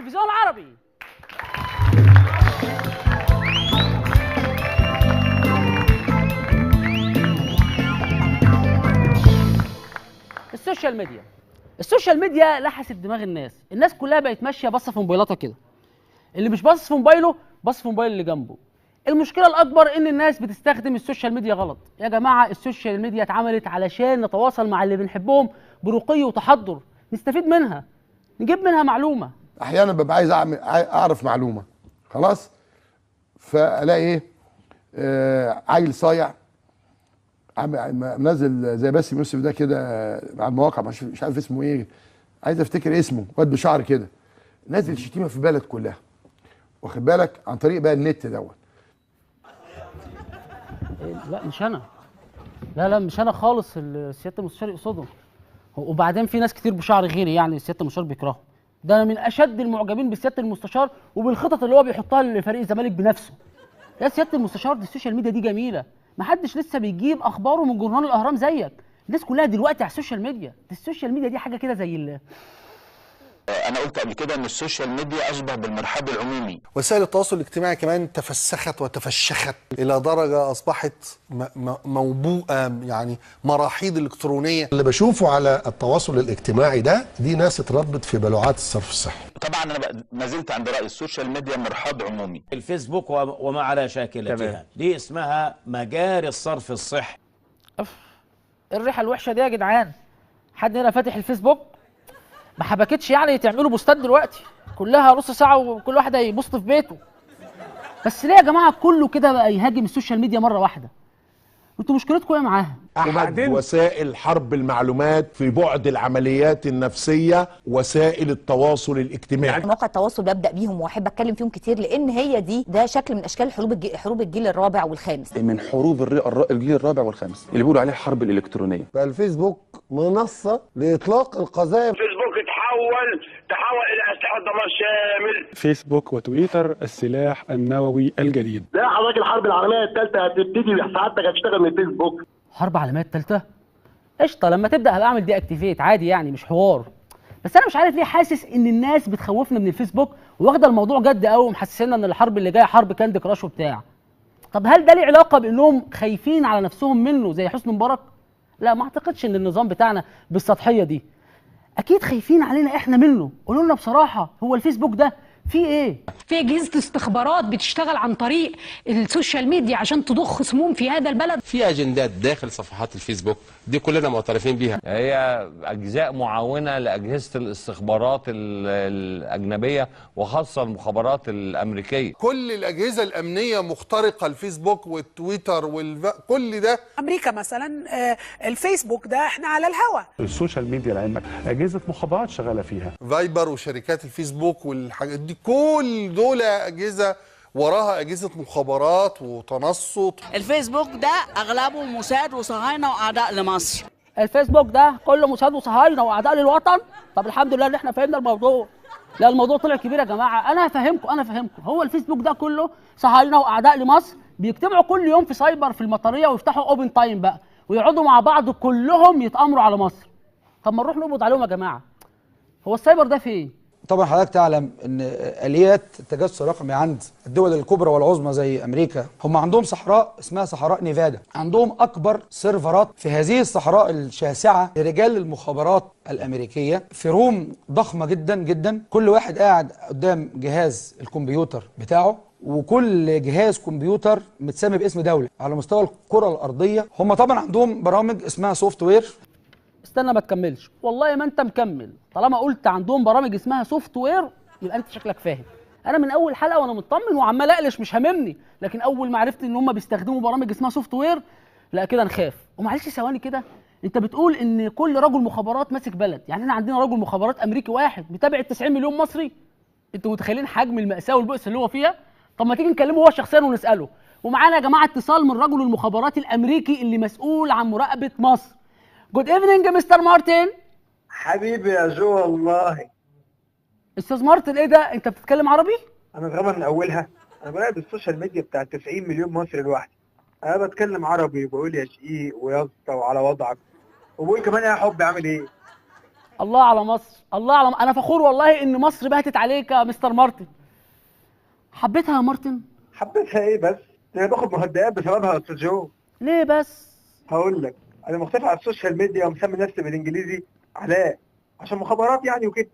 التلفزيون العربي. السوشيال ميديا لحست دماغ الناس كلها بقت ماشيه باصه في موبايلاتها كده. اللي مش باصص في موبايله باصص في موبايل اللي جنبه. المشكله الاكبر ان الناس بتستخدم السوشيال ميديا غلط. يا جماعه السوشيال ميديا اتعملت علشان نتواصل مع اللي بنحبهم برقي وتحضر، نستفيد منها، نجيب منها معلومه. احيانا ببقى عايز اعرف معلومه، خلاص، فالاقي ايه؟ عيل صايع منزل زي باسم يوسف ده كده على المواقع، مش عارف اسمه ايه، عايز افتكر اسمه، واد بشعر كده، نازل شتيمه في البلد كلها، واخد بالك، عن طريق بقى النت دوت. لا مش انا، لا مش انا خالص، سياده المستشار يقصده. وبعدين في ناس كتير بشعر غيري يعني سياده المستشار بيكرههم. ده انا من اشد المعجبين بسياده المستشار وبالخطط اللي هو بيحطها لفريق الزمالك بنفسه. يا سياده المستشار دي السوشيال ميديا دي جميله، محدش لسه بيجيب اخباره من جورنال الاهرام زيك. الناس كلها دلوقتي على السوشيال ميديا. السوشيال ميديا دي حاجه كده زي انا قلت قبل كده ان السوشيال ميديا اشبه بالمرحاض العمومي. وسائل التواصل الاجتماعي كمان تفسخت وتفشخت الى درجه اصبحت موبوءه، يعني مراحيض الكترونيه. اللي بشوفه على التواصل الاجتماعي ده دي ناس اتربت في بلوعات الصرف الصحي. طبعا انا ما زلت عند رايي السوشيال ميديا مرحاض عمومي. الفيسبوك وما على شاكلتها دي اسمها مجاري الصرف الصحي. الريحه الوحشه دي يا جدعان. حد هنا فاتح الفيسبوك؟ ما حبكتش يعني تعملوا بوستات دلوقتي كلها نص ساعه وكل واحد هيبوست في بيته. بس ليه يا جماعه كله كده بقى يهاجم السوشيال ميديا مره واحده؟ انتوا مشكلتكم ايه معاها؟ أحد وسائل حرب المعلومات في بعد العمليات النفسية وسائل التواصل الاجتماعي. مواقع التواصل ببدأ بيهم واحب اتكلم فيهم كتير، لان هي ده شكل من اشكال حروب الجيل الرابع والخامس. من حروب الجيل الرابع والخامس اللي بيقولوا عليها الحرب الالكترونيه. فالفيسبوك منصه لاطلاق القذائف. الفيسبوك تحول الى اسلحه دمار شامل. فيسبوك وتويتر السلاح النووي الجديد. لا حضرتك الحرب العالميه الثالثه هتبتدي، سعادتك هتشتغل من الفيسبوك. حرب عالميه ثالثه؟ قشطه، لما تبدا هبقى اعمل دي اكتيفيت عادي يعني، مش حوار. بس انا مش عارف ليه حاسس ان الناس بتخوفنا من الفيسبوك واخده الموضوع جد قوي ومحسسنا ان الحرب اللي جايه حرب كاندي كراش وبتاع. طب هل ده ليه علاقه بانهم خايفين على نفسهم منه زي حسني مبارك؟ لا ما اعتقدش ان النظام بتاعنا بالسطحيه دي. اكيد خايفين علينا احنا منه. قولوا لنا بصراحه، هو الفيسبوك ده فيه ايه؟ في اجهزه استخبارات بتشتغل عن طريق السوشيال ميديا عشان تضخ سموم في هذا البلد. في اجندات داخل صفحات الفيسبوك دي كلنا معترفين بيها. هي اجزاء معاونه لاجهزه الاستخبارات الاجنبيه وخاصه المخابرات الامريكيه. كل الاجهزه الامنيه مخترقه الفيسبوك والتويتر كل ده. امريكا مثلا الفيسبوك ده احنا على الهوا. السوشيال ميديا لعلمك اجهزه مخابرات شغاله فيها. فايبر وشركات الفيسبوك والحاجات دي كل دول اجهزه وراها اجهزه مخابرات وتنصت. الفيسبوك ده اغلبه موساد وصهاينه واعداء لمصر. الفيسبوك ده كله موساد وصهاينه واعداء للوطن. طب الحمد لله ان احنا فهمنا الموضوع. لا الموضوع طلع كبير يا جماعه. انا هفهمكم هو الفيسبوك ده كله صهاينه واعداء لمصر، بيجتمعوا كل يوم في سايبر في المطريه ويفتحوا اوبن تايم بقى ويقعدوا مع بعض كلهم يتامروا على مصر. طب ما نروح نقبض عليهم يا جماعه. هو السايبر ده فين؟ طبعا حضرتك تعلم ان اليات التجسس الرقمي عند الدول الكبرى والعظمى زي امريكا هم عندهم صحراء اسمها صحراء نيفادا، عندهم اكبر سيرفرات في هذه الصحراء الشاسعه لرجال المخابرات الامريكيه في روم ضخمه جدا جدا، كل واحد قاعد قدام جهاز الكمبيوتر بتاعه، وكل جهاز كمبيوتر متسمي باسم دوله على مستوى الكره الارضيه. هم طبعا عندهم برامج اسمها سوفت وير. استنى ما تكملش، والله ما انت مكمل. طالما قلت عندهم برامج اسمها سوفت وير يبقى انت شكلك فاهم. انا من اول حلقه وانا مطمن وعمال اقلش مش هاممني، لكن اول ما عرفت ان هم بيستخدموا برامج اسمها سوفت وير لا كده نخاف. ومعلش ثواني كده، انت بتقول ان كل رجل مخابرات ماسك بلد، يعني احنا عندنا رجل مخابرات امريكي واحد متابع 90 مليون مصري؟ انتوا متخيلين حجم المأساة والبؤس اللي هو فيها؟ طب ما تيجي نكلمه هو شخصيا ونساله. ومعانا يا جماعه اتصال من رجل المخابرات الامريكي اللي مسؤول عن مراقبه مصر. جود ايفنينج مستر مارتن. حبيبي يا جو والله. استاذ مارتن ايه ده؟ انت بتتكلم عربي؟ انا اتغبى من اولها. انا براقب السوشيال ميديا بتاع 90 مليون مصري لوحدي. انا بتكلم عربي وبقول يا شقيق ويا اسطى وعلى وضعك، وبقول كمان يا حبي عامل ايه؟ الله على مصر، الله على انا فخور والله ان مصر بهتت عليك يا مستر مارتن. حبيتها يا مارتن؟ حبيتها ايه بس؟ انا باخد مهدئات بسببها يا استاذ جو. ليه بس؟ هقول لك، انا مختفي على السوشيال ميديا ومسمي نفسي بالانجليزي علاء عشان مخابرات يعني وكده.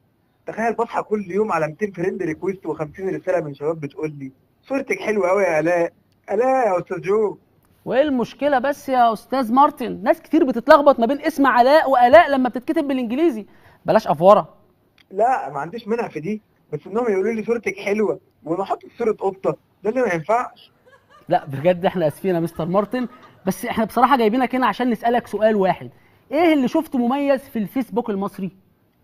تخيل بصحى كل يوم على 200 فريند ريكويست و50 رساله من شباب بتقول لي صورتك حلوه قوي يا علاء. علاء يا استاذ جو. وايه المشكله بس يا استاذ مارتن؟ ناس كتير بتتلخبط ما بين اسم علاء والاء لما بتتكتب بالانجليزي. بلاش افوره. لا ما عنديش مانع في دي، بس انهم يقولوا لي صورتك حلوه وانا احط صوره قطه، ده اللي ما ينفعش. لا بجد احنا اسفين يا مستر مارتن، بس احنا بصراحه جايبينك هنا عشان نسالك سؤال واحد. ايه اللي شفته مميز في الفيسبوك المصري؟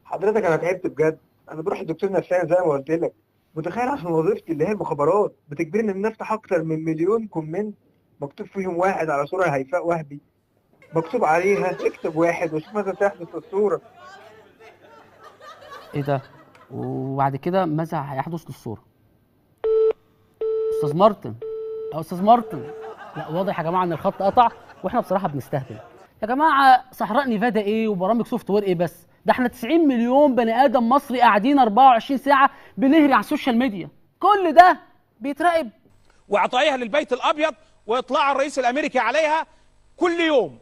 حضرتك انا تعبت بجد، انا بروح الدكتور نفساني زي ما قلت لك. متخيل عشان وظيفتي اللي هي المخابرات بتجبرني ان افتح اكتر من 1,000,000 كومنت مكتوب فيهم واحد على صوره هيفاء وهبي، مكتوب عليها اكتب واحد وشوف ماذا تحدث في الصوره. ايه ده؟ وبعد كده ماذا هيحدث للصوره؟ استاذ مارتن يا استاذ مارتن، لا واضح يا جماعه ان الخط قطع واحنا بصراحه بنستهبل. يا جماعه صحراء نيفادا ايه وبرامج سوفت وير ايه بس؟ ده احنا 90 مليون بني ادم مصري قاعدين 24 ساعه بنهري على السوشيال ميديا، كل ده بيتراقب. واعطائها للبيت الابيض واطلاع الرئيس الامريكي عليها كل يوم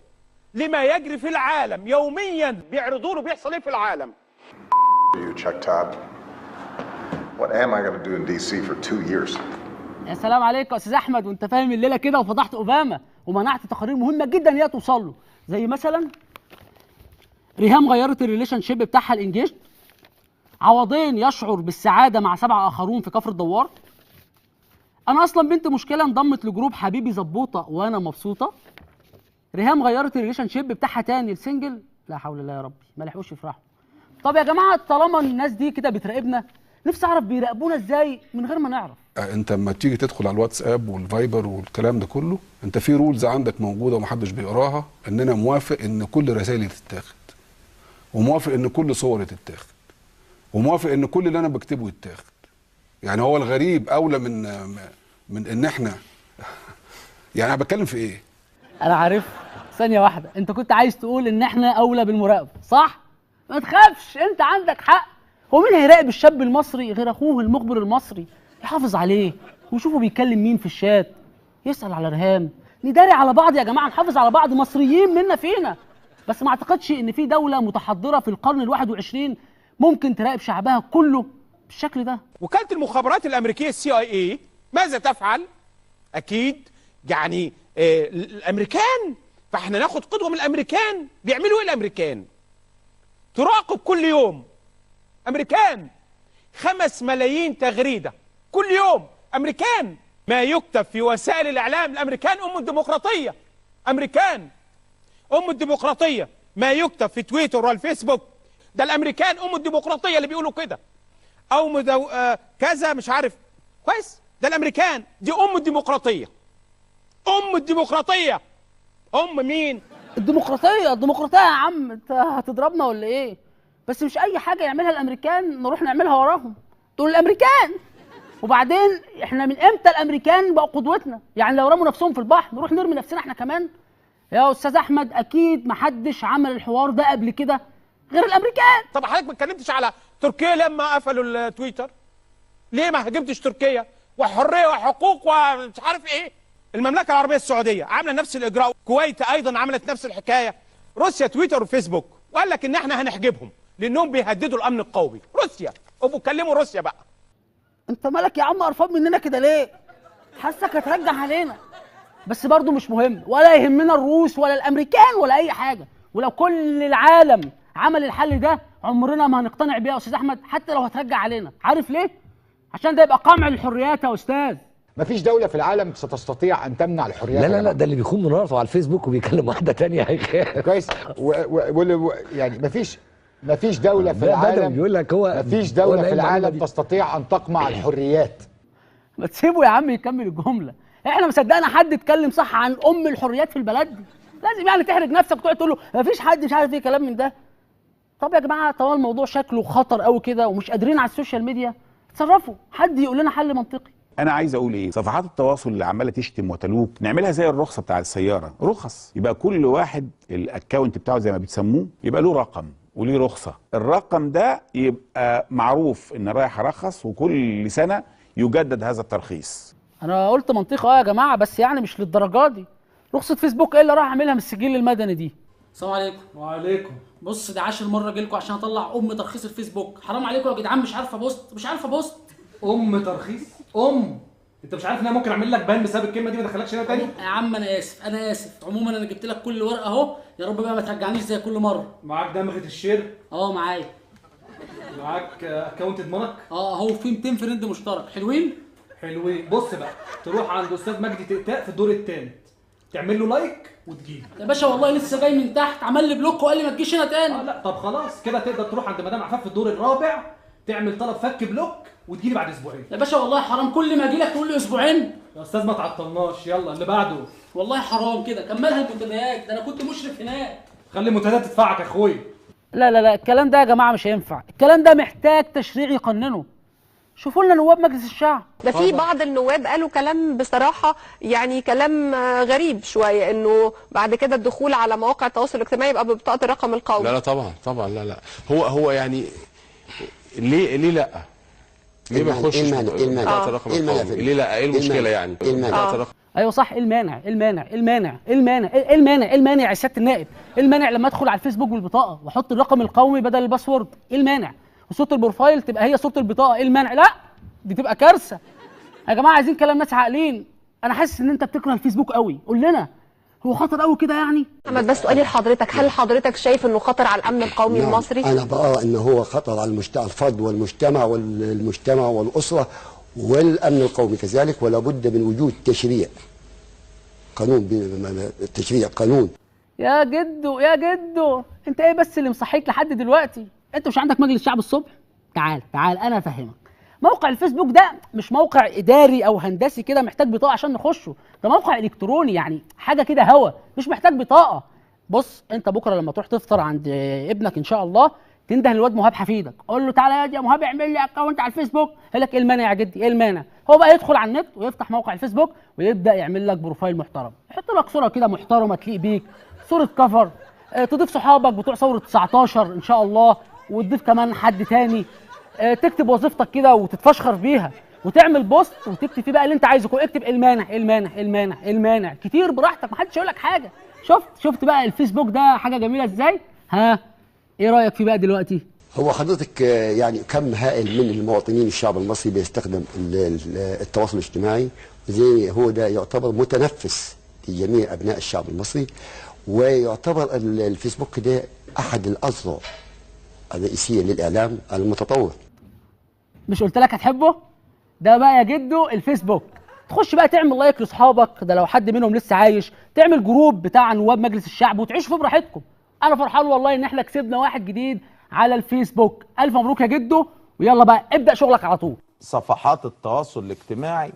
لما يجري في العالم يوميا، بيعرضوا له بيحصل ايه في العالم. You check tab. What am I going to do in DC for 2 years? يا سلام عليك يا استاذ احمد، وانت فاهم الليله كده وفضحت اوباما ومنعت تقارير مهمه جدا هي توصل له، زي مثلا ريهام غيرت الريليشن شيب بتاعها الانجيج، عوضين يشعر بالسعاده مع 7 اخرون في كفر الدوار، انا اصلا بنت مشكله انضمت لجروب حبيبي زبوطه وانا مبسوطه، ريهام غيرت الريليشن شيب بتاعها تاني لسنجل، لا حول الله يا ربي ما لحقوش يفرحوا. طب يا جماعه طالما الناس دي كده بتراقبنا، نفسي اعرف بيراقبونا ازاي من غير ما نعرف. انت لما تيجي تدخل على الواتساب والفايبر والكلام ده كله، انت في رولز عندك موجوده ومحدش بيقراها، ان انا موافق ان كل رسائلي تتاخد، وموافق ان كل صوري تتاخد، وموافق ان كل اللي انا بكتبه يتاخد. يعني هو الغريب اولى من ان احنا يعني انا بتكلم في ايه؟ انا عارف. ثانيه واحده، انت كنت عايز تقول ان احنا اولى بالمراقبه صح؟ ما تخافش انت عندك حق. هو مين هيراقب الشاب المصري غير اخوه المخبر المصري؟ يحافظ عليه ويشوفه بيكلم مين في الشات، يسال على ريهام، نداري على بعض يا جماعه، نحافظ على بعض، مصريين منا فينا. بس ما اعتقدش ان في دوله متحضره في القرن ال21 ممكن تراقب شعبها كله بالشكل ده. وكالة المخابرات الامريكيه CIA ماذا تفعل؟ اكيد يعني الامريكان، فاحنا ناخد قدوه من الامريكان. بيعملوا ايه الامريكان؟ تراقب كل يوم. امريكان 5 ملايين تغريده كل يوم. امريكان ما يكتب في وسائل الاعلام، الامريكان ام الديمقراطيه. امريكان ام الديمقراطيه، ما يكتب في تويتر والفيسبوك ده الامريكان ام الديمقراطيه اللي بيقولوا كده، او كذا مش عارف كويس، ده الامريكان دي ام الديمقراطيه. ام الديمقراطيه. ام مين؟ الديمقراطيه. الديمقراطيه يا عم، انت هتضربنا ولا ايه؟ بس مش اي حاجه يعملها الامريكان نروح نعملها وراهم. دول الامريكان. وبعدين احنا من امتى الامريكان بقوا قدوتنا؟ يعني لو رموا نفسهم في البحر نروح نرمي نفسنا احنا كمان؟ يا استاذ احمد اكيد محدش عمل الحوار ده قبل كده غير الامريكان. طب حضرتك ما اتكلمتش على تركيا لما قفلوا التويتر؟ ليه ما هاجمتش تركيا؟ وحريه وحقوق ومش عارف ايه. المملكه العربيه السعوديه عامله نفس الاجراء، الكويت ايضا عملت نفس الحكايه، روسيا تويتر وفيسبوك، وقال لك ان احنا هنحجبهم لانهم بيهددوا الامن القومي. روسيا، ابقوا كلموا روسيا بقى. انت مالك يا عم قرفان مننا كده ليه؟ حاسك هترجع علينا. بس برضه مش مهم، ولا يهمنا الروس ولا الامريكان ولا اي حاجه، ولو كل العالم عمل الحل ده عمرنا ما هنقتنع بيه يا استاذ احمد، حتى لو هترجع علينا. عارف ليه؟ عشان ده يبقى قمع للحريات يا استاذ. مفيش دولة في العالم ستستطيع أن تمنع الحريات. لا ده اللي بيخون من راسه على الفيسبوك وبيكلم واحدة تانية هيخاف. كويس. يعني مفيش دولة في العالم بيقول لك هو مفيش دولة في العالم تستطيع أن تقمع الحريات. ما تسيبه يا عم يكمل الجملة. احنا ما صدقنا حد اتكلم صح عن الحريات في البلد دي. لازم يعني تحرج نفسك وتقعد تقول له مفيش حد مش عارف ايه كلام من ده. طب يا جماعة طالما الموضوع شكله خطر قوي كده ومش قادرين على السوشيال ميديا، اتصرفوا، حد يقول لنا حل منطقي. انا عايز اقول ايه، صفحات التواصل اللي عماله تشتم وتلوك نعملها زي الرخصه بتاع السياره، رخص، يبقى كل واحد الاكونت بتاعه زي ما بتسموه يبقى له رقم، وليه رخصه، الرقم ده يبقى معروف ان رايح ارخص، وكل سنه يجدد هذا الترخيص. انا قلت منطقه يا جماعه، بس يعني مش للدرجه دي. رخصه فيسبوك ايه اللي راح اعملها من السجل المدني دي؟ السلام عليكم. وعليكم. بص ده 10 مره اجي لكم عشان اطلع ترخيص الفيسبوك. حرام عليكم يا جدعان، مش عارفه بوست مش عارفه بوست. ترخيص انت مش عارف ان انا ممكن اعمل لك بان بسبب الكلمه دي ما ادخلكش هنا تاني؟ يا عم انا اسف عموما انا جبت لك كل ورقه اهو، يا رب بقى ما ترجعنيش زي كل مره. معاك دمغه الشير؟ معايا. معاك اكونت ضمانك؟ اهو في 200 فريند مشترك. حلوين. بص بقى، تروح عند استاذ مجدي تقتاء في الدور الثالث، تعمل له لايك وتجيب. يا باشا والله لسه جاي من تحت عمل لي بلوك وقال لي ما تجيش هنا تاني. لا طب خلاص كده تقدر تروح عند مدام عفاف في الدور الرابع، تعمل طلب فك بلوك وتجيلي بعد اسبوعين. يا باشا والله حرام، كل ما اجي لك تقول لي اسبوعين. يا استاذ ما تعطلناش، يلا اللي بعده. والله حرام كده، كملها المنتديات، ده انا كنت مشرف هناك. خلي المنتديات تدفعك يا اخويا. لا الكلام ده يا جماعه مش هينفع، الكلام ده محتاج تشريع يقننه. شوفوا لنا نواب مجلس الشعب. ده في بعض النواب قالوا كلام بصراحه يعني كلام غريب شويه، انه بعد كده الدخول على مواقع التواصل الاجتماعي يبقى ببطاقه الرقم القومي. لا طبعا لا هو يعني ليه لا؟ ليه ما يخشش بطاقه الرقم القومي؟ ليه لا؟ ايه المشكله يعني؟ بطاقه الرقم. ايوه صح. ايه المانع يا سياده النائب؟ ايه المانع لما ادخل على الفيسبوك بالبطاقه واحط الرقم القومي بدل الباسورد؟ ايه المانع؟ وصوره البروفايل تبقى هي صوره البطاقه؟ ايه المانع؟ لا دي تبقى كارثه يا جماعه. عايزين كلام ناس عاقلين. انا حاسس ان انت بتكره الفيسبوك قوي، قول لنا هو خطر قوي كده يعني؟ محمد بس سؤالي لحضرتك، هل حضرتك شايف انه خطر على الامن القومي المصري؟ انا بقى ان هو خطر على الفرد والمجتمع والاسره والامن القومي كذلك، ولا بد من وجود تشريع قانون. يا جدو انت ايه بس اللي مصحيك لحد دلوقتي؟ انت مش عندك مجلس شعب الصبح؟ تعال انا افهمك. موقع الفيسبوك ده مش موقع اداري او هندسي كده محتاج بطاقه عشان نخشه، ده موقع الكتروني، يعني حاجه كده هوا مش محتاج بطاقه. بص انت بكره لما تروح تفطر عند ابنك ان شاء الله، تنده الواد مهاب حفيدك، قول له تعالى يا مهاب اعمل لي اكونت على الفيسبوك. يقول لك ايه المانع يا جدي؟ ايه المانع؟ هو بقى يدخل على النت ويفتح موقع الفيسبوك ويبدا يعمل لك بروفايل محترم، يحط لك صوره كده محترمه تليق بيك، صوره كفر، تضيف صحابك بتوع ثوره 19 ان شاء الله، وتضيف كمان حد تاني، تكتب وظيفتك كده وتتفشخر بيها، وتعمل بوست وتكتب فيه بقى اللي انت عايزه كله. اكتب المانع كتير براحتك، محدش يقول لك حاجه. شفت بقى الفيسبوك ده حاجه جميله ازاي؟ ايه رايك فيه بقى دلوقتي؟ هو حضرتك يعني كم هائل من المواطنين الشعب المصري بيستخدم التواصل الاجتماعي، زي هو ده يعتبر متنفس لجميع ابناء الشعب المصري، ويعتبر الفيسبوك ده احد الاذرع الرئيسيه للاعلام المتطور. مش قلت لك هتحبه؟ ده بقى يا جدو الفيسبوك. تخش بقى تعمل لايك لاصحابك، ده لو حد منهم لسه عايش، تعمل جروب بتاع نواب مجلس الشعب وتعيشوا فيه براحتكم. انا فرحان والله ان احنا كسبنا واحد جديد على الفيسبوك. الف مبروك يا جدو، ويلا بقى ابدا شغلك على طول. صفحات التواصل الاجتماعي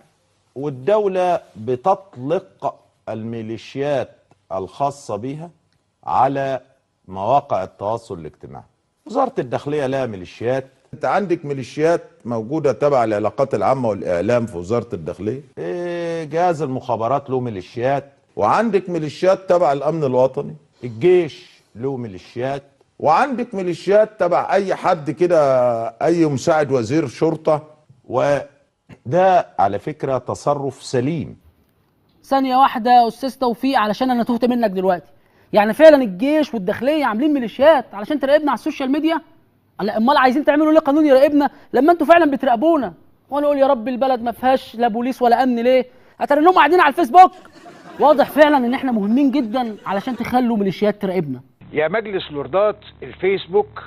والدولة بتطلق الميليشيات الخاصة بها على مواقع التواصل الاجتماعي. وزارة الداخلية لها ميليشيات، انت عندك ميليشيات موجودة تبع العلاقات العامة والإعلام في وزارة الداخلية، جهاز المخابرات له ميليشيات، وعندك ميليشيات تبع الأمن الوطني، الجيش له ميليشيات، وعندك ميليشيات تبع أي حد كده، أي مساعد وزير شرطة. وده على فكرة تصرف سليم. ثانية واحدة يا أستاذ توفيق علشان أنا تهت منك دلوقتي. يعني فعلا الجيش والداخلية عاملين ميليشيات علشان تراقبنا على السوشيال ميديا؟ امال عايزين تعملوا ليه قانون يراقبنا لما انتوا فعلا بتراقبونا؟ وانا اقول يا رب البلد ما فيهاش لا بوليس ولا امن ليه؟ اتاري انهم قاعدين على الفيسبوك. واضح فعلا ان احنا مهمين جدا علشان تخلوا ميليشيات تراقبنا. يا مجلس لوردات الفيسبوك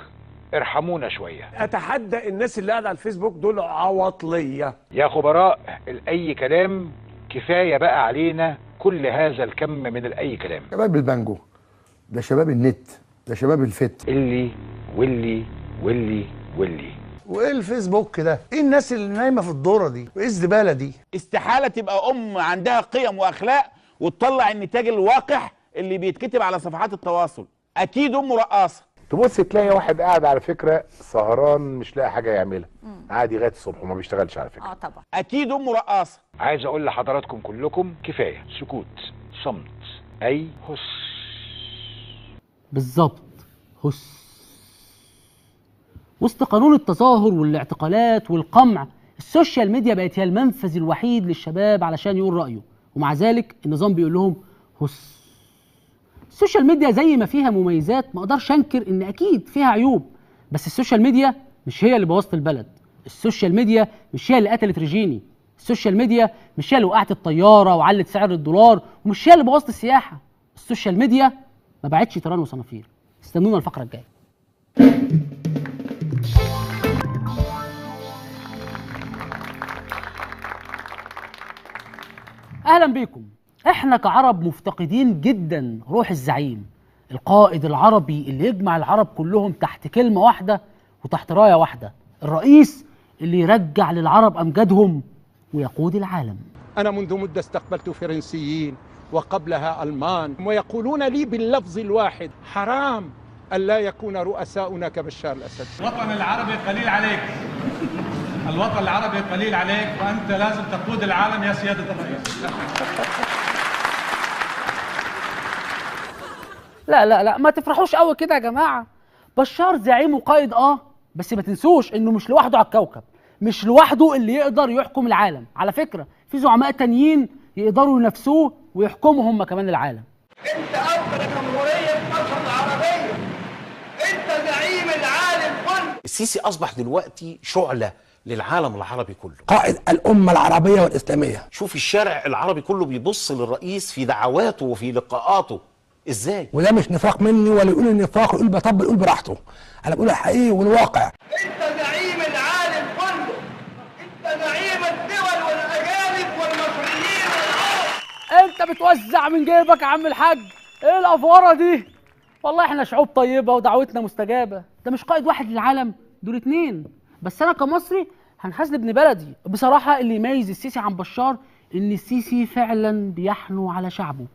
ارحمونا شويه. اتحدى الناس اللي قاعده على الفيسبوك دول عواطليه. يا خبراء الاي كلام كفايه بقى علينا كل هذا الكم من الاي كلام. شباب البانجو، ده شباب النت، ده شباب الفت، اللي وايه الفيسبوك ده؟ ايه الناس اللي نايمه في الدوره دي؟ وايه الزباله دي؟ استحالة تبقى عندها قيم وأخلاق وتطلع النتاج الواقع اللي بيتكتب على صفحات التواصل. أكيد رقاصة. تبص تلاقي واحد قاعد على فكرة سهران مش لاقي حاجة يعملها، قاعد لغاية الصبح وما بيشتغلش على فكرة. طبعا. أكيد رقاصة. عايز اقول لحضراتكم كلكم كفايه سكوت، صمت، اي هس. بالظبط، هس. وسط قانون التظاهر والاعتقالات والقمع، السوشيال ميديا بقت هي المنفذ الوحيد للشباب علشان يقول رأيه، ومع ذلك النظام بيقول لهم هس. السوشيال ميديا زي ما فيها مميزات ما اقدرش انكر ان اكيد فيها عيوب، بس السوشيال ميديا مش هي اللي بوظت البلد، السوشيال ميديا مش هي اللي قتلت ريجيني، السوشيال ميديا مش هي اللي وقعت الطياره وعلت سعر الدولار، ومش هي اللي بوظت السياحه. السوشيال ميديا ما باعتش تيران وصنافير. استنونا الفقره الجايه. اهلا بيكم. احنا كعرب مفتقدين جدا روح الزعيم، القائد العربي اللي يجمع العرب كلهم تحت كلمه واحده وتحت رايه واحده، الرئيس اللي يرجع للعرب امجادهم ويقود العالم. أنا منذ مدة استقبلت فرنسيين وقبلها ألمان ويقولون لي باللفظ الواحد: حرام ألا يكون رؤساؤنا كبشار الأسد. الوطن العربي قليل عليك، الوطن العربي قليل عليك، وأنت لازم تقود العالم يا سيادة الرئيس. لا ما تفرحوش قوي كده يا جماعه. بشار زعيم وقائد بس ما تنسوش انه مش لوحده على الكوكب، مش لوحده اللي يقدر يحكم العالم. على فكره في زعماء تانيين يقدروا ينافسوه ويحكموا هم كمان العالم. انت افضل جمهوريه مصر العربيه، انت زعيم العالم كله. السيسي اصبح دلوقتي شعله للعالم العربي كله، قائد الامه العربيه والاسلاميه. شوف الشارع العربي كله بيبص للرئيس في دعواته وفي لقاءاته ازاي. وده مش نفاق مني ولا يقول النفاق، يقول بطبل، يقول براحته. انا بقول الحقيقي والواقع. انت زعيم العالم كله، انت زعيم الدول والاجانب والمصريين والعرب. انت بتوزع من جيبك يا عم الحاج، ايه الافوره دي؟ والله احنا شعوب طيبه ودعوتنا مستجابه. ده مش قائد واحد للعالم، دول اتنين. بس انا كمصري هنحاز لابن بلدي. بصراحه اللي يميز السيسي عن بشار ان السيسي فعلا بيحنو على شعبه،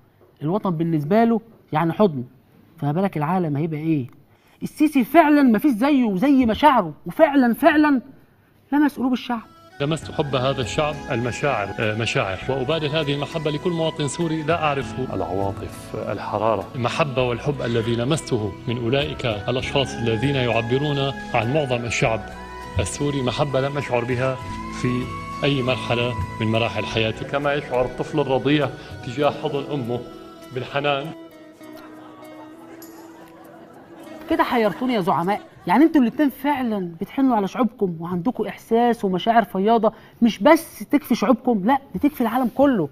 الوطن بالنسبه له يعني حضن، فما بالك العالم هيبقى ايه؟ السيسي فعلا ما فيش زيه وزي مشاعره، وفعلا لمس قلوب الشعب. لمست حب هذا الشعب، المشاعر مشاعر، وأبادل هذه المحبة لكل مواطن سوري لا أعرف العواطف، الحرارة، المحبة والحب الذي لمسته من أولئك الأشخاص الذين يعبرون عن معظم الشعب السوري، محبة لم أشعر بها في أي مرحلة من مراحل حياتي، كما يشعر الطفل الرضيع تجاه حضن أمه بالحنان. كده حيرتوني يا زعماء، يعني انتوا الاتنين فعلا بتحنوا على شعوبكم وعندكم احساس ومشاعر فياضه، مش بس تكفي شعوبكم، لا دي تكفي العالم كله.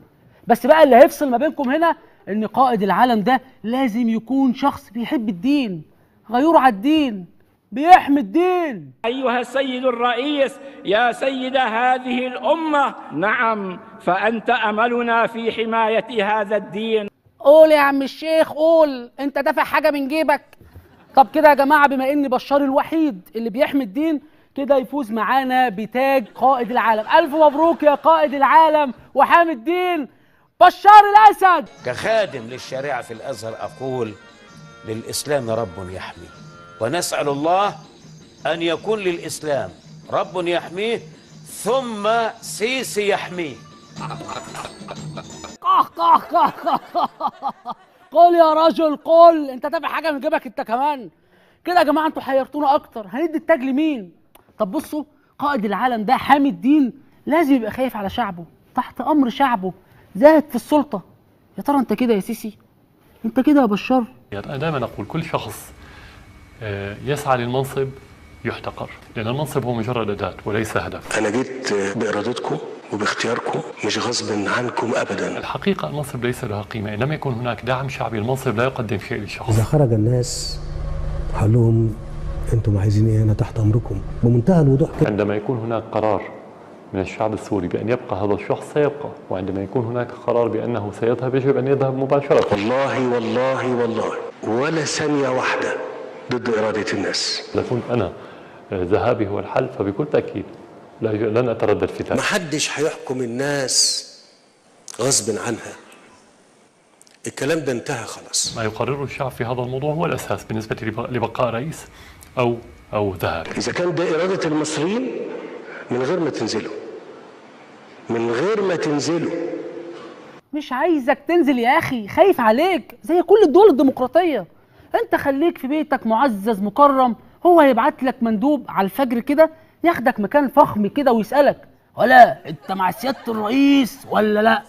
بس بقى اللي هيفصل ما بينكم هنا ان قائد العالم ده لازم يكون شخص بيحب الدين، غيور على الدين، بيحمي الدين. ايها السيد الرئيس، يا سيد هذه الامه، نعم فانت املنا في حمايه هذا الدين. قول يا عم الشيخ قول، انت دافع حاجه من جيبك؟ طب كده يا جماعه، بما ان بشار الوحيد اللي بيحمي الدين، كده يفوز معانا بتاج قائد العالم. الف مبروك يا قائد العالم وحامي الدين بشار الاسد. كخادم للشريعه في الازهر اقول: للاسلام رب يحميه، ونسال الله ان يكون للاسلام رب يحميه ثم سيسي يحميه. قول يا رجل قول، انت تابع حاجه من جيبك انت كمان. كده يا جماعه انتوا حيرتونا اكتر، هندي التاج لمين؟ طب بصوا، قائد العالم ده حامي الدين لازم يبقى خايف على شعبه، تحت امر شعبه، زاهد في السلطه. يا ترى انت كده يا سيسي؟ انت كده يا بشار؟ انا دائما اقول كل شخص يسعى للمنصب يحتقر، لان المنصب هو مجرد اداه وليس هدف. انا جيت بارادتكم وباختياركم، مش غصب عنكم ابدا. الحقيقه المنصب ليس له قيمه، ان لم يكن هناك دعم شعبي المنصب لا يقدم شيء للشخص. اذا خرج الناس قال لهم انتم عايزين ايه؟ انا تحت امركم بمنتهى الوضوح كده. عندما يكون هناك قرار من الشعب السوري بان يبقى هذا الشخص سيبقى، وعندما يكون هناك قرار بانه سيذهب يجب ان يذهب مباشره. والله ولا ثانيه واحده ضد اراده الناس. اذا كنت انا ذهابي هو الحل فبكل تاكيد لن اتردد في ذلك. محدش هيحكم الناس غصب عنها، الكلام ده انتهى خلاص. ما يقرره الشعب في هذا الموضوع هو الاساس بالنسبه لبقاء رئيس او ذهاب. اذا كان ده اراده المصريين، من غير ما تنزلوا، من غير ما تنزلوا. مش عايزك تنزل يا اخي، خايف عليك زي كل الدول الديمقراطيه. انت خليك في بيتك معزز مكرم هو هيبعت لك مندوب على الفجر كده ياخدك مكان فخم كده ويسالك ولا انت مع سياده الرئيس ولا لا.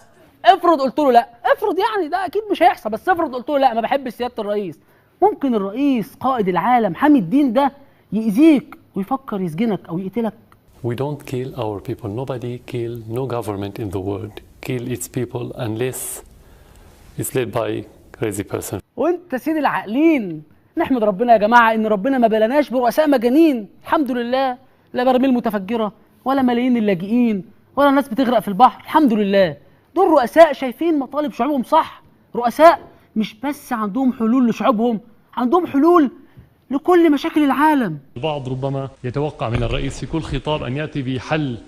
افرض قلت له لا، افرض يعني ده اكيد مش هيحصل، بس افرض قلت له لا ما بحبش سياده الرئيس، ممكن الرئيس قائد العالم حامي الدين ده يأذيك ويفكر يسجنك او يقتلك. We don't kill our people. Nobody kill, no government in the world kill its people unless it's led by crazy person. وانت سيد العاقلين، نحمد ربنا يا جماعه ان ربنا ما بلناش برؤساء مجانين، الحمد لله، لا براميل متفجره ولا ملايين اللاجئين ولا ناس بتغرق في البحر، الحمد لله. دول رؤساء شايفين مطالب شعوبهم صح، رؤساء مش بس عندهم حلول لشعوبهم، عندهم حلول لكل مشاكل العالم. البعض ربما يتوقع من الرئيس في كل خطاب أن يأتي بحل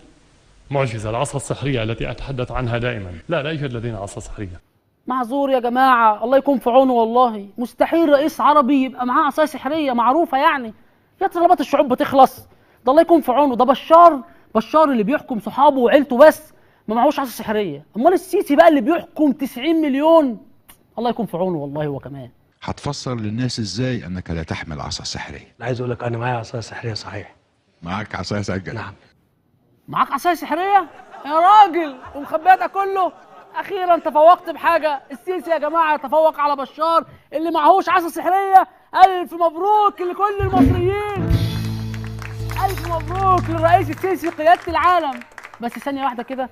معجزة، العصا السحرية التي أتحدث عنها دائما. لا يوجد لدينا عصا سحرية. معذور يا جماعة، الله يكون في عونه والله، مستحيل رئيس عربي يبقى معاه عصاية سحرية معروفة يعني. يا طلبات الشعوب بتخلص، ده الله يكون في عونه، ده بشار اللي بيحكم صحابه وعيلته بس ما معهوش عصا سحرية، أمال السيسي بقى اللي بيحكم 90 مليون، الله يكون في عونه والله هو كمان. هتفسر للناس ازاي انك لا تحمل عصا سحريه؟ عايز اقول لك انا معايا عصايه سحريه صحيح. معاك عصايه سحريه؟ نعم. معاك عصايه سحريه يا راجل ومخبيها ده كله؟ اخيرا تفوقت بحاجه، السيسي يا جماعه تفوق على بشار اللي معهوش عصا سحريه. الف مبروك لكل المصريين، الف مبروك للرئيس السيسي قياده العالم. بس ثانيه واحده كده،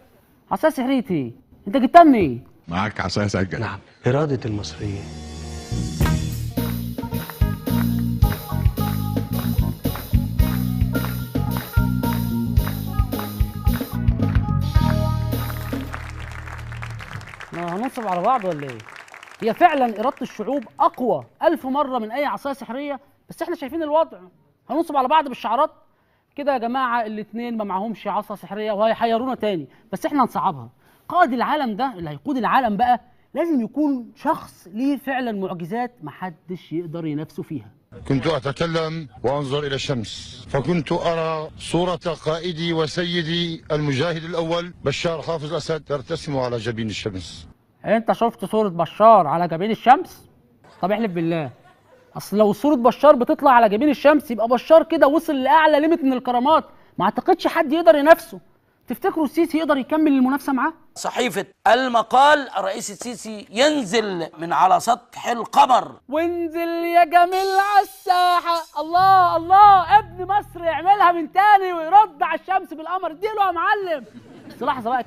عصايه سحريه ايه؟ انت جبتها منين؟ معاك عصايه سحريه؟ نعم. اراده المصريين. هننصب على بعض ولا ايه؟ هي فعلا اراده الشعوب اقوى 1000 مره من اي عصايه سحريه، بس احنا شايفين الوضع، هننصب على بعض بالشعارات كده يا جماعه. الاثنين ما معهمش عصا سحريه وهيحيرونا تاني، بس احنا هنصعبها. قائد العالم ده اللي هيقود العالم بقى لازم يكون شخص ليه فعلا معجزات محدش يقدر ينافسه فيها. كنت أتكلم وأنظر إلى الشمس فكنت أرى صورة قائدي وسيدي المجاهد الأول بشار حافظ الأسد ترتسم على جبين الشمس. أنت شفت صورة بشار على جبين الشمس؟ طب احلف بالله، أصل لو صورة بشار بتطلع على جبين الشمس يبقى بشار كده وصل لأعلى ليميت من الكرامات، ما أعتقدش حد يقدر ينافسه. تفتكروا السيسي يقدر يكمل المنافسة معاه؟ صحيفة المقال الرئيس السيسي ينزل من على سطح القمر. وانزل يا جميل على الساحة، الله الله، ابن مصر يعملها من تاني ويرد على الشمس بالقمر، اديله يا معلم. بس لحظة بقى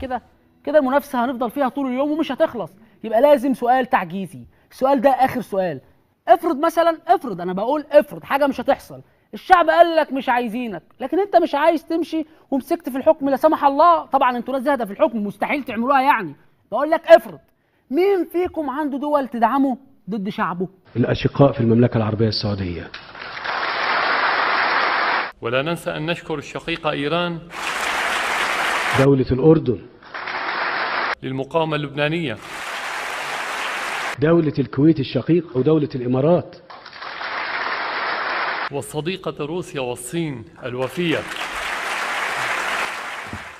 كده المنافسة هنفضل فيها طول اليوم ومش هتخلص، يبقى لازم سؤال تعجيزي. السؤال ده آخر سؤال. افرض أنا بقول افرض حاجة مش هتحصل، الشعب قال لك مش عايزينك، لكن انت مش عايز تمشي ومسكت في الحكم لا سمح الله، طبعا انتوا ناس زاهده في الحكم مستحيل تعملوها يعني. بقول لك افرض مين فيكم عنده دول تدعمه ضد شعبه؟ الاشقاء في المملكه العربيه السعوديه. ولا ننسى ان نشكر الشقيقه ايران، دوله الاردن، للمقاومه اللبنانيه، دوله الكويت الشقيقه ودوله الامارات، والصديقة روسيا والصين الوفية.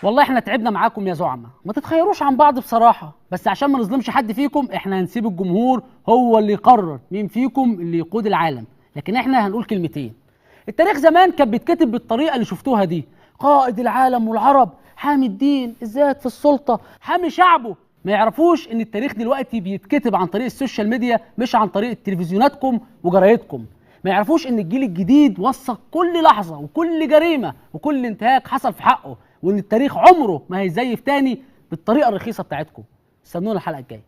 والله احنا تعبنا معاكم يا زعماء، ما تتخيروش عن بعض بصراحة، بس عشان ما نظلمش حد فيكم احنا هنسيب الجمهور هو اللي يقرر مين فيكم اللي يقود العالم، لكن احنا هنقول كلمتين. التاريخ زمان كان بيتكتب بالطريقة اللي شفتوها دي، قائد العالم والعرب، حامي الدين، الزاهد في السلطة، حامي شعبه. ما يعرفوش ان التاريخ دلوقتي بيتكتب عن طريق السوشيال ميديا مش عن طريق تلفزيوناتكم وجرايدكم. ما يعرفوش ان الجيل الجديد وثق كل لحظة وكل جريمة وكل انتهاك حصل في حقه، وان التاريخ عمره ما هيزيف تاني بالطريقة الرخيصة بتاعتكم. استنونا الحلقة الجاية.